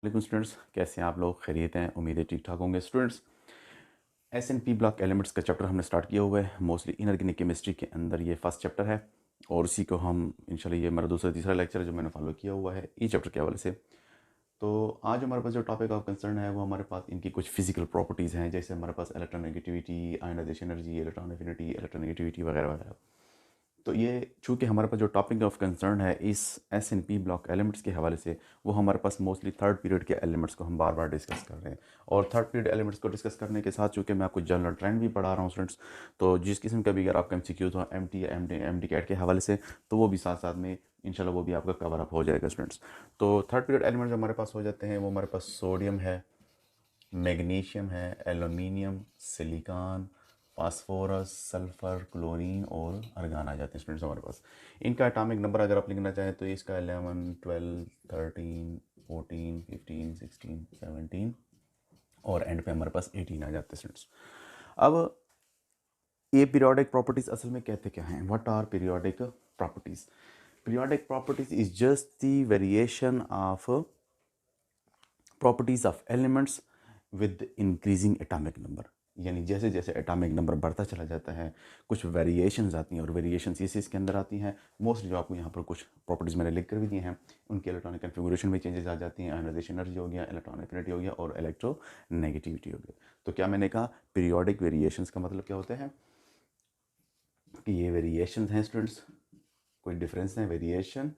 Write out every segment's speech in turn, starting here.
वालेकुम स्टूडेंट्स, कैसे हैं आप लोग? खैरियत हैं? उम्मीद है ठीक ठाक होंगे students. S N P block elements का चैप्टर हमने स्टार्ट किया हुआ है। मोस्टली इनऑर्गेनिक केमिस्ट्री के अंदर ये फर्स्ट चैप्टर है और उसी को हम इंशाल्लाह, ये मेरा दूसरा तीसरा लेक्चर है जो मैंने फॉलो किया हुआ है ई चैप्टर के हवाले से। तो आज हमारे पास जो टॉपिक ऑफ कंसर्न है वो हमारे पास इनकी कुछ फिजिकल प्रॉपर्टीज़ हैं, जैसे हमारे पास electronegativity, ionization energy, electron affinity, electronegativity वगैरह वगैरह। तो ये चूँकि हमारे पास जो टॉपिक ऑफ कंसर्न है इस S N P block elements के हवाले से, वो हमारे पास मोस्टली थर्ड पीरियड के एलिमेंट्स को हम बार बार डिस्कस कर रहे हैं। और थर्ड पीरियड एलिमेंट्स को डिस्कस करने के साथ चूँकि मैं आपको जनरल ट्रेंड भी पढ़ा रहा हूँ स्टूडेंट्स, तो जिस किस्म का भी अगर आपका MCQ हो MT या MD कैट के हवाले से, तो वो भी साथ साथ में इंशाल्लाह वो भी आपका कवर अप हो जाएगा स्टूडेंट्स। तो थर्ड पीरियड एलिमेंट्स हमारे पास हो जाते हैं, वो हमारे पास सोडियम है, मैग्नीशियम है, aluminium, silicon, phosphorus, sulphur, chlorine और अर्गान आ जाते हैं स्टूडेंट्स हमारे पास। इनका एटॉमिक नंबर अगर आप लिखना चाहें तो इसका 11, 12, 13, 14, 15, 16, 17 और एंड पे हमारे पास 18 आ जाते हैं स्टूडेंट्स। अब ये पीरियोडिक प्रॉपर्टीज़ असल में कहते क्या हैं? What are periodic properties? Periodic properties is just the variation of properties of elements with increasing atomic number. यानी जैसे जैसे एटॉमिक नंबर बढ़ता चला जाता है कुछ वेरिएशंस आती हैं, और वेरिएशंस इस इसके अंदर आती हैं। मोस्टली जो आपको यहाँ पर कुछ प्रॉपर्टीज़ मैंने लिख कर भी दिए हैं, उनके इलेक्ट्रॉनिक कन्फिगरेशन में चेंजेस आ जाती हैं। आयनाइजेशन एनर्जी हो गया, इलेक्ट्रॉन एफिनिटी हो गया और इलेक्ट्रोनेगेटिविटी हो गया। तो क्या मैंने कहा, पीरियोडिक वेरिएशंस का मतलब क्या होता है कि ये वेरिएशंस हैं स्टूडेंट्स, कोई डिफरेंस है, variation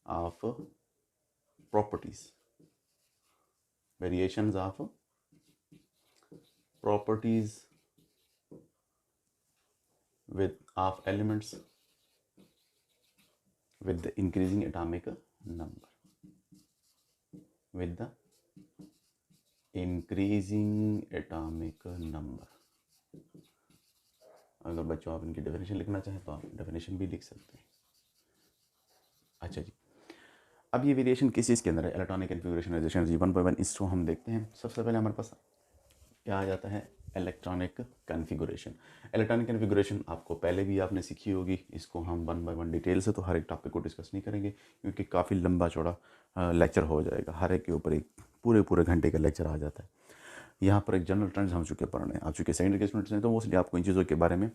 of properties, variations of properties with of elements with the increasing atomic number, with the increasing atomic number। अगर बच्चों आप इनकी डेफिनेशन लिखना चाहें तो आप डेफिनेशन भी लिख सकते हैं। अच्छा जी, अब ये वेरिएशन किस चीज़ के अंदर है? इलेक्ट्रॉनिक कन्फिगरेशन जी 1.1 इसको हम देखते हैं। सबसे पहले हमारे पास क्या आ जाता है? Electronic configuration. इलेक्ट्रॉनिक कन्फिगरेशन आपको पहले भी आपने सीखी होगी, इसको हम 1 बाय 1 डिटेल से तो हर एक टॉपिक को डिस्कस नहीं करेंगे क्योंकि काफ़ी लंबा चौड़ा लेक्चर हो जाएगा। हर एक के ऊपर एक पूरे घंटे का लेक्चर आ जाता है। यहाँ पर एक जनरल ट्रेंड्स हम चुके पढ़ रहे हैं। आप चूँकि सेकेंडरी के स्टूडेंट्स हैं तो मोस्टली आपको इन चीज़ों के बारे में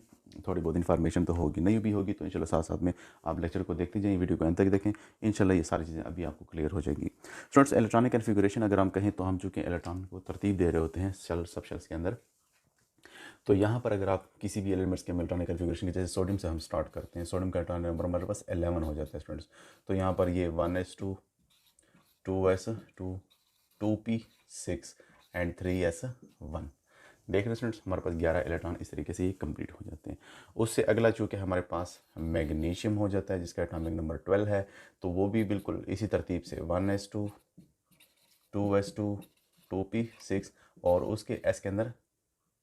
थोड़ी बहुत इन्फॉर्मेशन तो होगी, नहीं भी होगी तो इंशाल्लाह साथ साथ में आप लेक्चर को देखते जाइए, वीडियो को अंत तक देखें, इंशाल्लाह ये सारी चीज़ें अभी आपको क्लियर हो जाएंगी। स्टूडेंट्स, इलेक्ट्रॉनिक कन्फिगरेशन अगर हम कहें तो हम चूँकि इलेक्ट्रॉन को तरतीब दे रहे होते हैं सेल सब शेल्स के अंदर। तो यहाँ पर अगर आप किसी भी एलिमेंट्स के इलेक्ट्रॉनिक कन्फिगरेशन के, जैसे सोडियम से हम स्टार्ट करते हैं, सोडियम का एटॉमिक नंबर हमारे पास 11 हो जाता है स्टूडेंट्स। तो यहाँ पर ये 1s2, 2s2, 2p6 and 3s1। देख रहे हैं स्टूडेंट्स, हमारे पास 11 इलेक्ट्रॉन इस तरीके से ये कंप्लीट हो जाते हैं। उससे अगला चूँकि हमारे पास मैग्नीशियम हो जाता है जिसका एटॉमिक नंबर 12 है, तो वो भी बिल्कुल इसी तरतीब से 1s2, 2s2, 2p6 और उसके s के अंदर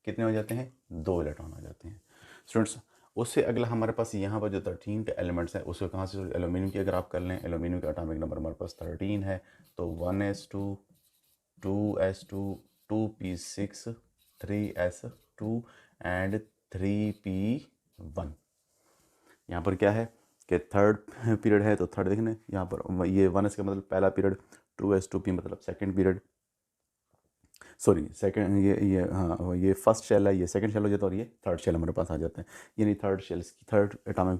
कितने हो जाते हैं? 2 इलेक्ट्रॉन आ जाते हैं स्टूडेंट्स। उससे अगला हमारे पास यहाँ पर जो 13 के एलिमेंट्स हैं उसको कहाँ से? एल्यूमिनियम की अगर आप कर लें, एल्यूमिनियम का एटॉमिक नंबर हमारे पास 13 है, तो 1s2, 2s2, 2p6, 3s2 and 3p1। यहाँ पर क्या है कि थर्ड पीरियड है, तो थर्ड देखने यहाँ पर ये 1s का मतलब पहला पीरियड, 2s2p मतलब सेकंड पीरियड, सॉरी सेकंड, ये हाँ ये फर्स्ट शेल है, ये सेकंड शेल हो जाता है और ये थर्ड शेल हमारे पास आ जाता है। यानी थर्ड शेल्स की थर्ड एटॉमिक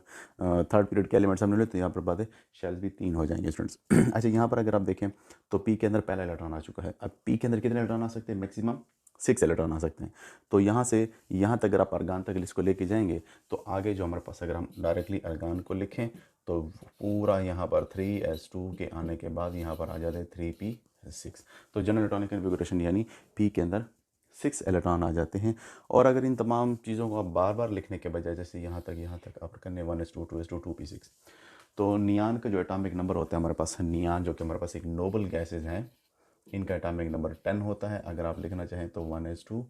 थर्ड पीरियड के एलिमेंट्स हमने ले, तो यहाँ पर बात है शेल्स भी 3 हो जाएंगे स्टूडेंट्स। अच्छा, यहाँ पर अगर आप देखें तो पी के अंदर पहला इलेक्ट्रॉन आ चुका है। अब पी के अंदर कितने इलेक्ट्रॉन आ सकते हैं? मैक्सिमम 6 इलेक्ट्रॉन आ सकते हैं। तो यहाँ से यहाँ तक अगर आप अर्गान तक इसको लेके जाएंगे तो आगे जो हमारे पास अगर हम डायरेक्टली अर्गान को लिखें तो पूरा यहाँ पर 3s2 के आने के बाद यहाँ पर आ जाते हैं 3p6। तो जनरल इलेक्ट्रॉनिक कन्फिगरेशन यानी पी के अंदर 6 इलेक्ट्रॉन आ जाते हैं। और अगर इन तमाम चीज़ों को आप बार बार लिखने के बजाय जैसे यहाँ तक आप करने 1s2, 2s2, 2p6, तो नियान का जो एटॉमिक नंबर होता है हमारे पास, नियान जो कि हमारे पास एक नोबल गैसेज हैं, इनका एटॉमिक नंबर 10 होता है। अगर आप लिखना चाहें तो 1s2,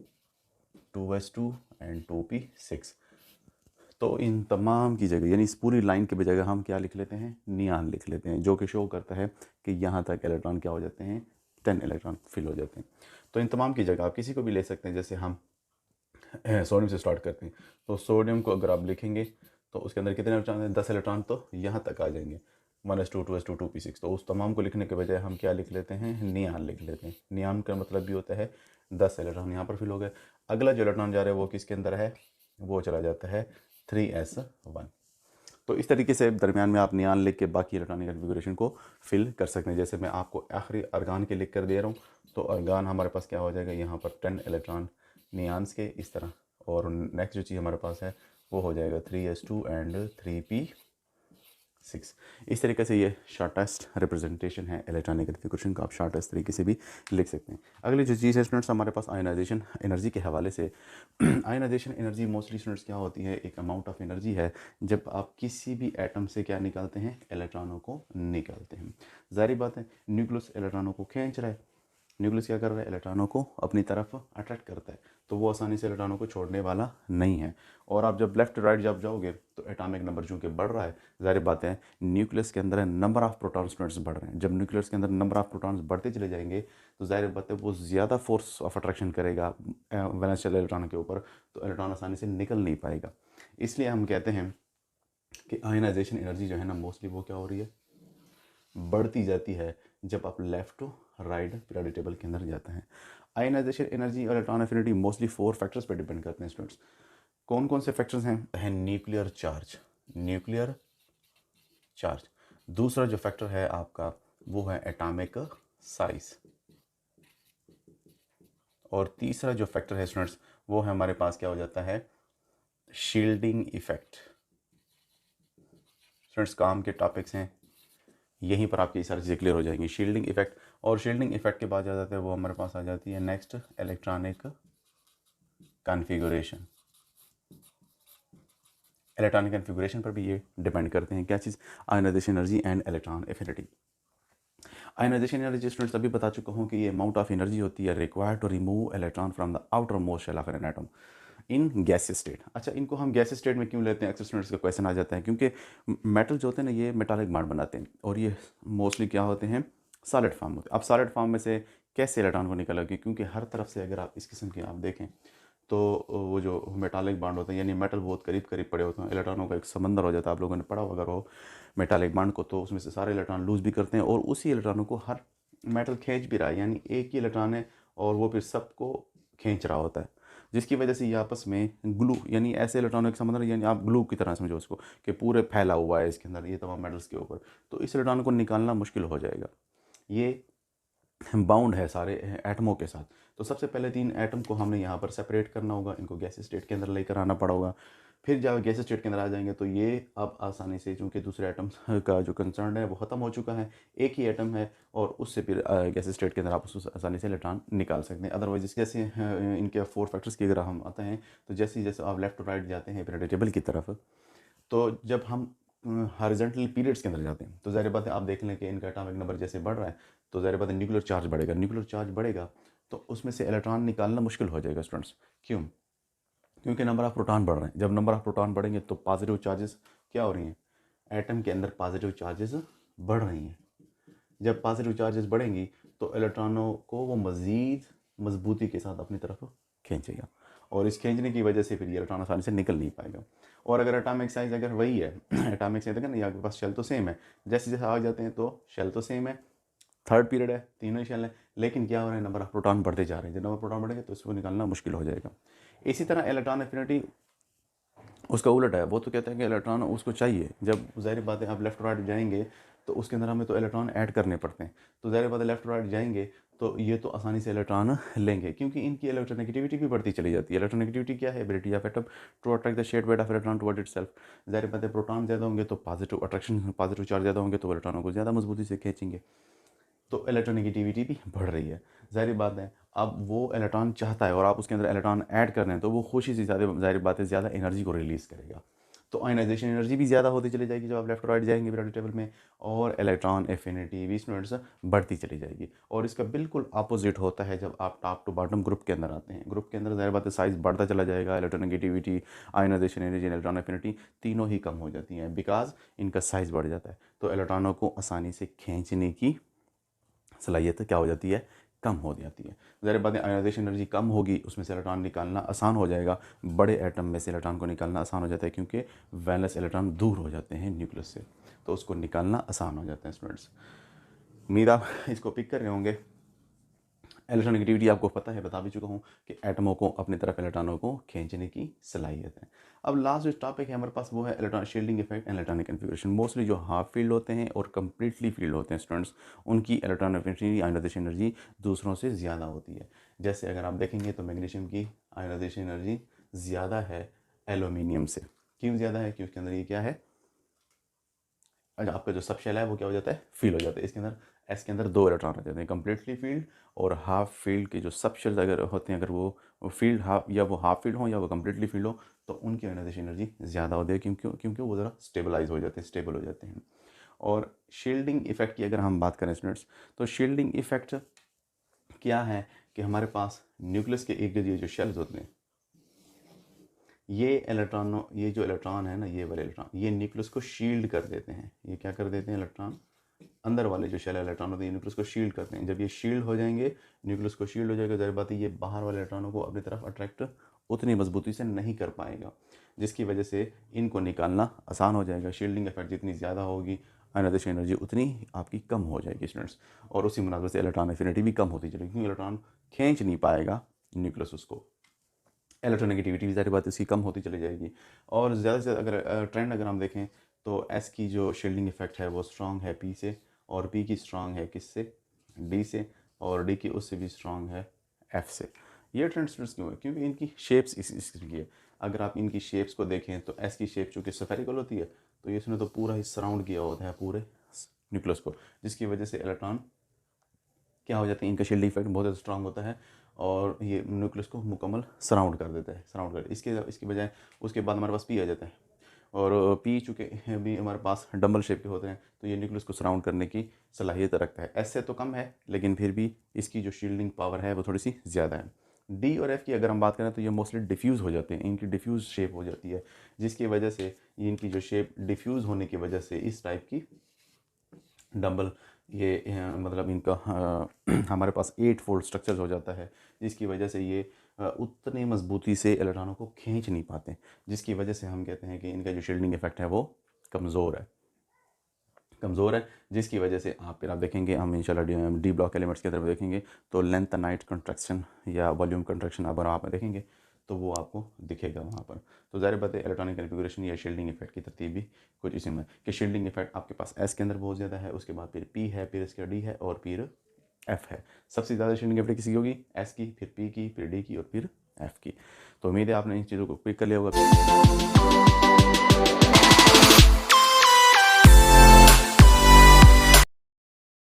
2s2 एंड 2p6। तो इन तमाम की जगह यानी इस पूरी लाइन के बजाय हम क्या लिख लेते हैं? नियान लिख लेते हैं, जो कि शो करता है कि यहाँ तक इलेक्ट्रॉन क्या हो जाते हैं? 10 इलेक्ट्रॉन फिल हो जाते हैं। तो इन तमाम की जगह आप किसी को भी ले सकते हैं। जैसे हम सोडियम से स्टार्ट करते हैं, तो सोडियम को अगर आप लिखेंगे तो उसके अंदर कितने इलेक्ट्रॉन हैं? 10 इलेक्ट्रॉन तो यहाँ तक आ जाएंगे। 1s2 2s2 2p6, तो उस तमाम को लिखने के बजाय हम क्या लिख लेते हैं, नियान लिख लेते हैं। नियान का मतलब भी होता है 10 इलेक्ट्रॉन यहाँ पर फिल हो गए। अगला जो इलेक्ट्रॉन जा रहा है वो किसके अंदर है, वो चला जाता है 3s1। तो इस तरीके से दरमियान में आप नियान लिख के बाकी इलेक्ट्रॉनिक कन्फिगरेशन को फिल कर सकते हैं। जैसे मैं आपको आखिरी अर्गान के लिख कर दे रहा हूँ, तो अर्गान हमारे पास क्या हो जाएगा, यहाँ पर 10 इलेक्ट्रॉन नियान्स के इस तरह, और नेक्स्ट जो चीज़ हमारे पास है वो हो जाएगा 3s2 एंड 3p6। इस तरीके से ये शॉर्टेस्ट रिप्रेजेंटेशन है इलेक्ट्रॉनिक कन्फिगरेशन का, आप शॉर्टेस्ट तरीके से भी लिख सकते हैं। अगली जो चीज़ है स्टूडेंट्स हमारे पास आयनाइजेशन एनर्जी के हवाले से। आयनाइजेशन एनर्जी मोस्टली स्टूडेंट्स क्या होती है, एक अमाउंट ऑफ एनर्जी है जब आप किसी भी एटम से क्या निकालते हैं, इलेक्ट्रॉनों को निकालते हैं। जाहिर बात है न्यूक्लियस इलेक्ट्रॉनों को खींच रहा है, न्यूक्लियस क्या कर रहा है, इलेक्ट्रॉनों को अपनी तरफ अट्रैक्ट करता है, तो वो आसानी से इलेक्ट्रॉनों को छोड़ने वाला नहीं है। और आप जब लेफ्ट राइट जब जाओगे तो एटॉमिक नंबर चूँकि बढ़ रहा है, जाहिर बात है न्यूक्लियस के अंदर नंबर ऑफ प्रोटॉन स्टूडेंट्स बढ़ रहे हैं। जब न्यूक्लियस के अंदर नंबर ऑफ प्रोटॉन्स बढ़ते चले जाएंगे तो जाहिर बात है वो ज़्यादा फोर्स ऑफ अट्रैक्शन करेगा वैलेंशियल इलेक्ट्रॉन के ऊपर, तो इलेक्ट्रॉन आसानी से निकल नहीं पाएगा। इसलिए हम कहते हैं कि आयनाइजेशन एनर्जी जो है ना मोस्टली वो क्या हो रही है, बढ़ती जाती है जब आप left to right periodic table के अंदर जाते हैं। आयनाइजेशन एनर्जी और इलेक्ट्रॉन एफिनिटी मोस्टली 4 फैक्टर्स पर डिपेंड करते हैं स्टूडेंट्स। कौन कौन से फैक्टर्स हैं, न्यूक्लियर चार्ज, न्यूक्लियर चार्ज। दूसरा जो फैक्टर है आपका वो है एटॉमिक साइज। और तीसरा जो फैक्टर है स्टूडेंट्स वो है हमारे पास क्या हो जाता है, शील्डिंग इफेक्ट। स्टूडेंट्स काम के टॉपिक्स हैं, यहीं पर आपकी सारी चीज़ें क्लियर हो जाएंगी। शील्डिंग इफेक्ट, और शील्डिंग इफेक्ट के बाद आ जाता है वो हमारे पास आ जाती है next electronic configuration. Electronic configuration पर भी ये डिपेंड करते हैं क्या चीज़, ionization energy and electron affinity. Ionization energy students अभी बता चुका हूँ कि ये अमाउंट ऑफ एनर्जी होती है required to remove electron from the outermost shell of an atom in gaseous state. अच्छा, इनको हम गैसियस स्टेट में क्यों लेते हैं, अक्सर स्टूडेंट्स का क्वेश्चन आ जाता है, क्योंकि मेटल जो होते हैं ना ये मेटालिक बॉन्ड बनाते हैं और ये मोस्टली क्या होते हैं, सॉलिड फॉर्म होते हैं। अब सॉलिड फॉर्म में से कैसे इलेक्ट्रॉन को निकालोगे, क्योंकि हर तरफ से अगर आप इस किस्म के आप देखें तो वो जो मेटालिक बॉन्ड होते हैं यानी मेटल बहुत करीब करीब पड़े होते हैं, इलेक्ट्रॉनों का एक समंदर हो जाता है। आप लोगों ने पढ़ा होगा अगर वो मेटालिक बॉन्ड को, तो उसमें से सारे इलेक्ट्रॉन लूज भी करते हैं और उसी इलेक्ट्रॉनों को हर मेटल खींच भी रहा है, यानी एक ही इलेक्ट्रॉन है और वो फिर सबको खींच रहा होता है, जिसकी वजह से ये आपस में ग्लू, यानी ऐसे इलेक्ट्रॉनों के समंदर, यानी आप ग्लू की तरह समझो उसको कि पूरे फैला हुआ है इसके अंदर ये तमाम मेटल्स के ऊपर, तो इस इलेक्ट्रॉन को निकालना मुश्किल हो जाएगा। ये बाउंड है सारे एटमों के साथ, तो सबसे पहले 3 एटम को हमने यहाँ पर सेपरेट करना होगा, इनको गैस स्टेट के अंदर लेकर आना पड़ेगा। फिर जब गैस स्टेट के अंदर आ जाएंगे तो ये अब आसानी से, चूँकि दूसरे एटम का जो कंसर्न है वो ख़त्म हो चुका है, एक ही एटम है और उससे फिर गैस स्टेट के अंदर आप उसको आसानी से इलेक्ट्रॉन निकाल सकते हैं। अदरवाइज जैसे इनके 4 फैक्टर्स की अगर हम आते हैं तो जैसे जैसे आप लेफ्ट टू राइट जाते हैं पीरियोडिक टेबल की तरफ, तो जब हम हॉरिजॉन्टल पीरियड्स के अंदर जाते हैं तो ज़ाहिर बात है आप देख लें कि इनका एटॉमिक नंबर जैसे बढ़ रहा है तो ज़ाहिर बात है न्यूक्लियर चार्ज बढ़ेगा, न्यूक्लियर चार्ज बढ़ेगा तो उसमें से इलेक्ट्रॉन निकालना मुश्किल हो जाएगा स्टूडेंट्स। क्यों? क्योंकि नंबर ऑफ प्रोटॉन बढ़ रहे हैं। जब नंबर ऑफ प्रोटॉन बढ़ेंगे तो पॉजिटिव चार्जेस क्या हो रही हैं, एटम के अंदर पॉजिटिव चार्जेस बढ़ रही हैं। जब पॉजिटिव चार्जेस बढ़ेंगी तो इलेक्ट्रॉनों को वो मज़ीद मजबूती के साथ अपनी तरफ खींचेगा और इस खींचने की वजह से फिर ये इलेक्ट्रॉन आसानी से निकल नहीं पाएगा। और अगर एटॉमिक साइज अगर वही है एटॉमिक साइज अगर नहीं, आपके पास शेल तो सेम है, जैसे जैसे आ जाते हैं तो शेल तो सेम है, थर्ड पीरियड है, तीनों ही शेल है, लेकिन क्या हो रहा है नंबर ऑफ प्रोटॉन बढ़ते जा रहे हैं। जब नंबर प्रोटॉन बढ़ेंगे तो इसको निकालना मुश्किल हो जाएगा। इसी तरह इलेक्ट्रॉन एफिनिटी उसका उलट है, वो तो कहते हैं कि इलेक्ट्रॉन उसको चाहिए। जब ज़ाहिर बात है आप लेफ्ट राइट जाएंगे तो उसके अंदर हमें तो इलेक्ट्रॉन ऐड करने पड़ते हैं, तो ज़ाहिर बात है लेफ्ट राइट जाएंगे तो ये तो आसानी से इलेक्ट्रॉन लेंगे क्योंकि इनकी इलेक्ट्रोनेगेटिविटी भी बढ़ती चली जाती है। इलेक्ट्रोनेगेटिविटी क्या है, ability of atom to attract the shared weight of electron toward itself. ज़ाहिर बात है प्रोटॉन ज़्यादा होंगे तो पॉजिटिव अट्रैक्शन, पॉजिटिव चार्ज ज़्यादा होंगे तो इलेक्ट्रॉनों को ज़्यादा मजबूती से खींचेंगे, तो इलेक्ट्रोनेगेटिविटी भी बढ़ रही है। ज़ाहिर बात है अब वो इलेक्ट्रॉन चाहता है और आप उसके अंदर इलेक्ट्रॉन ऐड कर रहे हैं तो वो खुशी से ज़्यादा, ज़ाहिर बात है ज़्यादा एनर्जी को रिलीज़ करेगा, तो आयनाइजेशन एनर्जी भी ज़्यादा होती चली जाएगी जब आप लेफ्ट राइट जाएंगे पीरियोडिक टेबल में, और इलेक्ट्रॉन एफिनिटी भी स्टूडेंट्स बढ़ती चली जाएगी। और इसका बिल्कुल अपोजिट होता है जब आप टॉप टू बॉटम ग्रुप के अंदर आते हैं। ग्रुप के अंदर ज़ाहिर बात है साइज़ बढ़ता चला जाएगा, electronegativity, ionization energy, electron affinity तीनों ही कम हो जाती हैं बिकॉज इनका साइज़ बढ़ जाता है, तो इलेक्ट्रॉनों को आसानी से खींचने की सलाहियत क्या हो जाती है, कम हो जाती है। ज़ाहिर बात है आयोनाइजेशन एनर्जी कम होगी, उसमें से इलेक्ट्रॉन निकालना आसान हो जाएगा। बड़े एटम में से इलेक्ट्रॉन को निकालना आसान हो जाता है क्योंकि वैलेंस इलेक्ट्रॉन दूर हो जाते हैं न्यूक्लियस से, तो उसको निकालना आसान हो जाता है स्टूडेंट्स। उम्मीद आप इसको पिक कर रहे होंगे। इलेक्ट्रॉनिगेटिविटी आपको पता है, बता भी चुका हूँ कि एटमों को अपनी तरफ इलेक्ट्रॉनों को खींचने की सलाहियत है। अब लास्ट जो टॉपिक है हमारे पास वो है electron shielding effect and electronic configuration. Mostly जो हाफ फील्ड होते हैं और कम्प्लीटली फील्ड होते हैं स्टूडेंट्स, उनकी इलेक्ट्रॉन एफिनिटी आयोनाइजेशन एनर्जी दूसरों से ज़्यादा होती है। जैसे अगर आप देखेंगे तो मैग्नीशियम की आयोनाइजेशन एनर्जी ज़्यादा है एल्यूमिनियम से। क्यों ज़्यादा है? क्योंकि उसके अंदर ये क्या है, आपका जो सब शेल है वो क्या हो जाता है, फील हो जाता है। इसके अंदर एस के अंदर 2 इलेक्ट्रॉन रहते हैं, कम्प्लीटली फील्ड और हाफ फील्ड के जो सब शेल्स अगर होते हैं, अगर वो फील्ड हाफ या वो हाफ फील्ड हो या वो कम्प्लीटली फील्ड हो, तो उनकी आयोनाइजेशन एनर्जी ज़्यादा होती है क्योंकि वो ज़रा स्टेबलाइज हो जाते हैं, स्टेबल हो जाते हैं। और शील्डिंग इफेक्ट की अगर हम बात करें स्टूडेंट्स, तो शील्डिंग इफेक्ट क्या है कि हमारे पास न्यूक्लियस के इर्द गिर्द ये जो शेल्स होते हैं, ये जो इलेक्ट्रॉन है ना, ये वाले इलेक्ट्रॉन ये न्यूक्लियस को शील्ड कर देते हैं। ये क्या कर देते हैं, इलेक्ट्रॉन अंदर वाले जो शेल इलेक्ट्रॉन होते हैं न्यूक्लियस को शील्ड करते हैं। जब ये शील्ड हो जाएंगे, न्यूक्लियस को शील्ड हो जाएगा, ज़ाहिर बात है ये बाहर वाले इलेक्ट्रॉनों को अपनी तरफ अट्रैक्ट उतनी मजबूती से नहीं कर पाएगा, जिसकी वजह से इनको निकालना आसान हो जाएगा। शील्डिंग इफेक्ट जितनी ज़्यादा होगी, आयोनाइजेशन एनर्जी उतनी आपकी कम हो जाएगी स्टूडेंट्स, और उसी मुनासिबत से इलेक्ट्रॉन एफिनिटी भी कम होती चलेगी क्योंकि इलेक्ट्रॉन खींच नहीं पाएगा न्यूक्लियस उसको। इलेक्ट्रोनेगेटिविटी ज़ाहिर बात इसकी कम होती चली जाएगी। और ज़्यादा से ज़्यादा अगर ट्रेंड अगर हम देखें तो एस की जो शील्डिंग इफेक्ट है वो स्ट्रॉन्ग है पी से, और पी की स्ट्रॉन्ग है किससे, डी से, और डी की उससे भी स्ट्रॉन्ग है एफ से। ये ट्रेंड स्टूडेंट्स क्यों है? क्योंकि इनकी शेप्स इस किस्म की है। अगर आप इनकी शेप्स को देखें तो एस की शेप चूँकि स्फेरिकल होती है, तो ये इसने तो पूरा ही सराउंड किया होता है पूरे न्यूक्लियस को, जिसकी वजह से इलेक्ट्रॉन क्या हो जाते हैं, इनका शील्डिंग इफेक्ट बहुत ज़्यादा स्ट्रांग होता है और ये न्यूक्लियस को मुकम्मल सराउंड कर देता है, सराउंड कर इसके बजाय उसके बाद हमारे पास पी आ जाता है, और पी चूँकि भी हमारे पास डम्बल शेप के होते हैं, तो ये न्यूक्लियस को सराउंड करने की सलाहियत रखता है। एस से तो कम है, लेकिन फिर भी इसकी जो शील्डिंग पावर है वो थोड़ी सी ज़्यादा है। डी और एफ की अगर हम बात करें तो ये मोस्टली डिफ्यूज़ हो जाते हैं, इनकी डिफ्यूज़ शेप हो जाती है, जिसकी वजह से इनकी जो शेप डिफ्यूज़ होने की वजह से इस टाइप की डंबल ये मतलब इनका हमारे पास 8 फोल्ड स्ट्रक्चर्स हो जाता है, जिसकी वजह से ये उतनी मजबूती से इलेक्ट्रॉनों को खींच नहीं पाते, जिसकी वजह से हम कहते हैं कि इनका जो शील्डिंग इफेक्ट है वो कमज़ोर है, जिसकी वजह से फिर आप देखेंगे, हम इंशाल्लाह डी ब्लॉक एलिमेंट्स की तरफ देखेंगे तो लेंथनाइट कंट्रैक्शन या वॉल्यूम कंट्रैक्शन अगर आप देखेंगे तो वो आपको दिखेगा वहाँ पर। तो ज़ाहिर बात है इलेक्ट्रॉनिक कन्फिगरेशन या शील्डिंग इफेक्ट की तरतीब भी कुछ इसी में कि शील्डिंग इफेक्ट आपके पास एस के अंदर बहुत ज़्यादा है, उसके बाद फिर पी है, फिर इसका डी है और फिर एफ है। सबसे ज़्यादा शील्डिंग इफेक्ट किसी की होगी, एस की, फिर पी की, फिर डी की और फिर एफ की। तो उम्मीद है आपने इन चीज़ों को पिक कर लिया होगा।